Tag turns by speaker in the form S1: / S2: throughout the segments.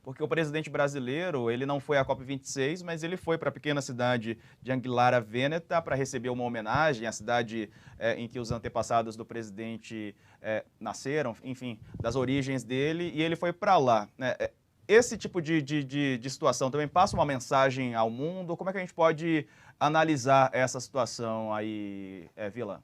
S1: porque o presidente brasileiro, ele não foi à COP26, mas ele foi para a pequena cidade de Anguillara Veneta para receber uma homenagem à cidade em que os antepassados do presidente nasceram, enfim, das origens dele, e ele foi para lá, né? Esse tipo de situação também passa uma mensagem ao mundo? Como é que a gente pode analisar essa situação aí, Vila?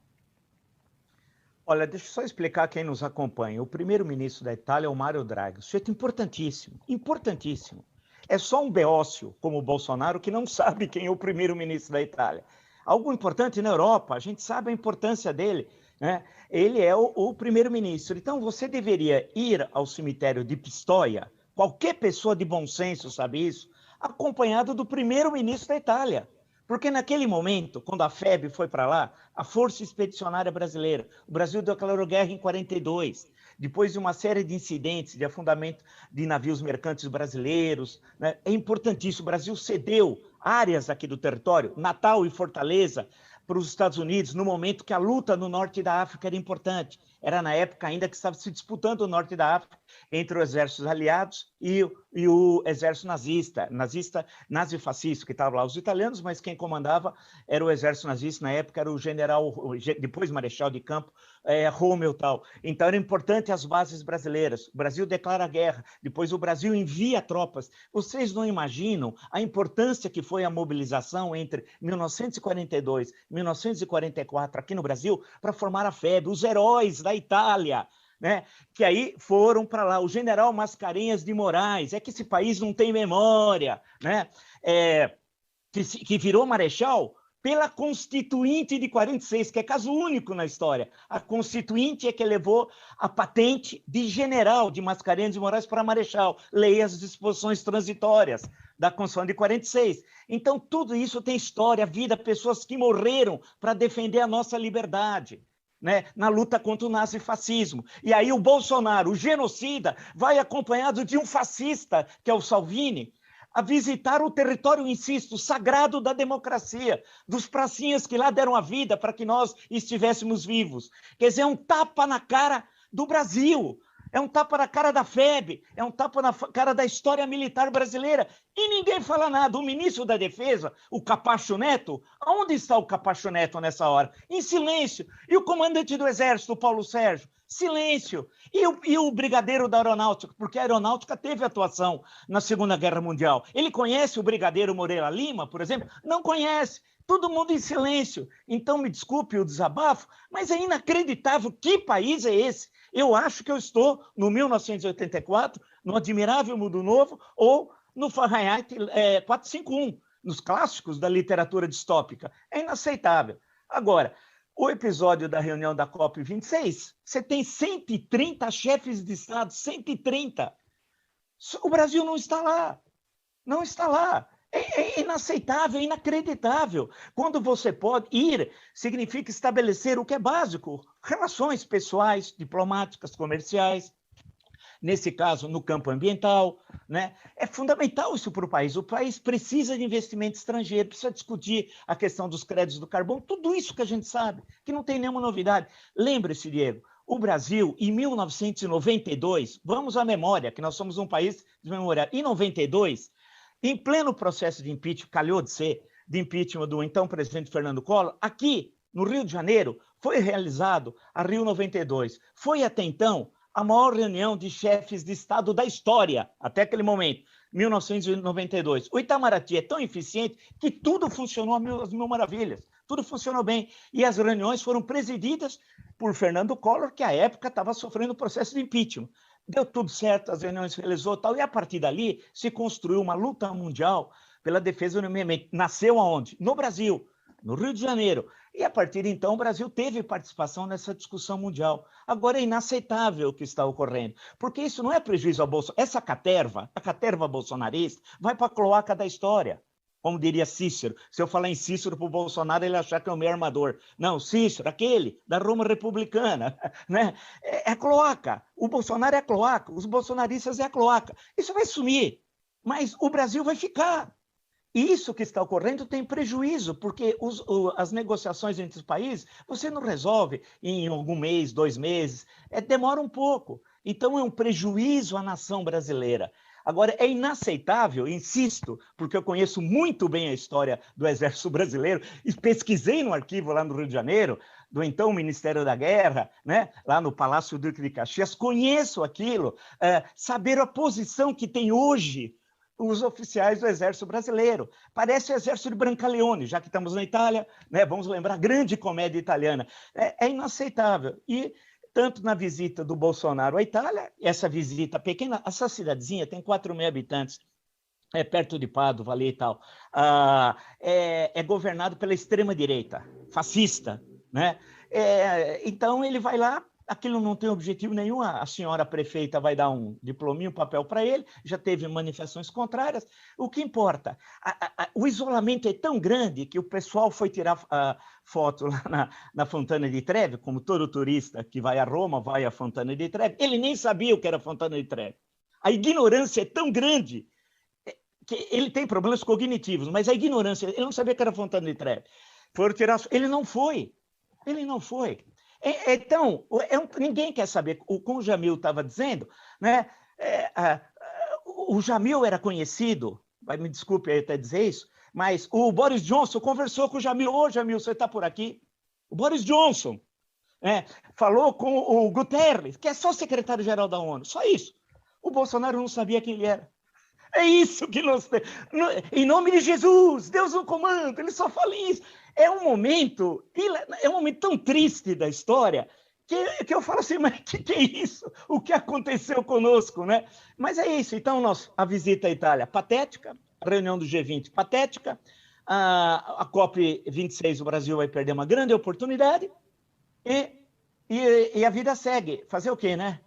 S2: Olha, deixa eu só explicar quem nos acompanha. O primeiro-ministro da Itália é o Mário Draghi. Sujeito importantíssimo, importantíssimo. É só um beócio, como o Bolsonaro, que não sabe quem é o primeiro-ministro da Itália. Algo importante na Europa, a gente sabe a importância dele, né? Ele é o primeiro-ministro. Então, você deveria ir ao cemitério de Pistoia, qualquer pessoa de bom senso sabe isso, acompanhado do primeiro-ministro da Itália. Porque naquele momento, quando a FEB foi para lá, a Força Expedicionária Brasileira, o Brasil declarou guerra em 42, depois de uma série de incidentes de afundamento de navios mercantes brasileiros, né? É importantíssimo, o Brasil cedeu áreas aqui do território, Natal e Fortaleza, para os Estados Unidos, no momento que a luta no norte da África era importante. Era na época ainda que estava se disputando o norte da África entre os exércitos aliados e o exército nazi-fascista, que estava lá os italianos, mas quem comandava era o exército nazista, na época era o general, depois marechal de campo, Rommel tal. Então era importante as bases brasileiras. O Brasil declara guerra, depois o Brasil envia tropas. Vocês não imaginam a importância que foi a mobilização entre 1942 e 1944 aqui no Brasil para formar a FEB, os heróis da Itália, né? Que aí foram para lá. O general Mascarenhas de Moraes, é que esse país não tem memória, né? Que virou marechal pela Constituinte de 46, que é caso único na história. A Constituinte é que levou a patente de general de Mascarenhas de Moraes para marechal. Leia as disposições transitórias da Constituição de 46. Então, tudo isso tem história, vida, pessoas que morreram para defender a nossa liberdade, né, na luta contra o nazifascismo. E aí o Bolsonaro, o genocida, vai acompanhado de um fascista, que é o Salvini, a visitar o território, insisto, sagrado da democracia, dos pracinhas que lá deram a vida para que nós estivéssemos vivos. Quer dizer, é um tapa na cara do Brasil, é um tapa na cara da FEB, é um tapa na cara da história militar brasileira. E ninguém fala nada. O ministro da Defesa, o Capacho Neto, onde está o Capacho Neto nessa hora? Em silêncio. E o comandante do Exército, o Paulo Sérgio? Silêncio. E o brigadeiro da Aeronáutica? Porque a Aeronáutica teve atuação na Segunda Guerra Mundial. Ele conhece o brigadeiro Moreira Lima, por exemplo? Não conhece. Todo mundo em silêncio. Então, me desculpe o desabafo, mas é inacreditável. Que país é esse? Eu acho que eu estou no 1984, no Admirável Mundo Novo, ou no Fahrenheit 451, nos clássicos da literatura distópica. É inaceitável. Agora, o episódio da reunião da COP26, você tem 130 chefes de Estado, 130. O Brasil não está lá. Não está lá. É inaceitável, é inacreditável. Quando você pode ir, significa estabelecer o que é básico: relações pessoais, diplomáticas, comerciais, nesse caso, no campo ambiental, né? É fundamental isso para o país. O país precisa de investimento estrangeiro, precisa discutir a questão dos créditos do carbono, tudo isso que a gente sabe, que não tem nenhuma novidade. Lembre-se, Diego, o Brasil, em 1992, vamos à memória, que nós somos um país desmemoriado, em 92, em pleno processo de impeachment, calhou de ser, de impeachment do então presidente Fernando Collor, aqui no Rio de Janeiro, foi realizado a Rio 92. Foi até então a maior reunião de chefes de Estado da história, até aquele momento, 1992. O Itamaraty é tão eficiente que tudo funcionou às mil maravilhas, tudo funcionou bem. E as reuniões foram presididas por Fernando Collor, que à época estava sofrendo o processo de impeachment. Deu tudo certo, as reuniões se realizou tal, e a partir dali se construiu uma luta mundial pela defesa do meio ambiente. Nasceu aonde? No Brasil, no Rio de Janeiro. E a partir de então o Brasil teve participação nessa discussão mundial. Agora é inaceitável o que está ocorrendo, porque isso não é prejuízo ao Bolsonaro. Essa caterva, a caterva bolsonarista, vai para a cloaca da história. Como diria Cícero, se eu falar em Cícero para o Bolsonaro, ele achar que é o meu armador. Não, Cícero, aquele da Roma republicana, né? É a cloaca. O Bolsonaro é a cloaca, os bolsonaristas é a cloaca. Isso vai sumir, mas o Brasil vai ficar. Isso que está ocorrendo tem prejuízo, porque as negociações entre os países, você não resolve em algum mês, 2 meses, demora um pouco. Então é um prejuízo à nação brasileira. Agora, é inaceitável, insisto, porque eu conheço muito bem a história do Exército Brasileiro e pesquisei no arquivo lá no Rio de Janeiro, do então Ministério da Guerra, né, lá no Palácio Duque de Caxias, conheço aquilo, saber a posição que tem hoje os oficiais do Exército Brasileiro. Parece o Exército de Brancaleone, já que estamos na Itália, né, vamos lembrar a grande comédia italiana. É inaceitável. E tanto na visita do Bolsonaro à Itália, essa visita pequena, essa cidadezinha tem 4.000 habitantes, perto de Padova ali e tal, é governado pela extrema-direita, fascista, né? Então ele vai lá, aquilo não tem objetivo nenhum, a senhora prefeita vai dar um diplominho, um papel para ele, já teve manifestações contrárias. O que importa? O isolamento é tão grande que o pessoal foi tirar foto lá na Fontana di Trevi, como todo turista que vai a Roma vai à Fontana di Trevi, ele nem sabia o que era a Fontana di Trevi. A ignorância é tão grande que ele tem problemas cognitivos, mas a ignorância, ele não sabia que era a Fontana di Trevi. Foram tirar, ele não foi. Então, ninguém quer saber. Como o Jamil estava dizendo, né? O Jamil era conhecido, me desculpe até dizer isso, mas o Boris Johnson conversou com o Jamil. Ô, Jamil, você está por aqui? O Boris Johnson falou com o Guterres, que é só secretário-geral da ONU, só isso. O Bolsonaro não sabia quem ele era. É isso que nós temos. Em nome de Jesus, Deus no comando, ele só fala isso. É um momento tão triste da história que eu falo assim, mas que é isso? O que aconteceu conosco, né? Mas é isso. Então, a visita à Itália, patética, a reunião do G20, patética, a COP26, o Brasil vai perder uma grande oportunidade e a vida segue. Fazer o quê, né?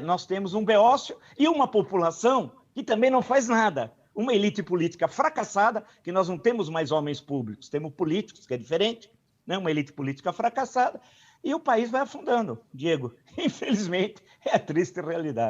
S2: Nós temos um beócio e uma população que também não faz nada. Uma elite política fracassada, que nós não temos mais homens públicos, temos políticos, que é diferente, né? Uma elite política fracassada, e o país vai afundando, Diego. Infelizmente, é a triste realidade.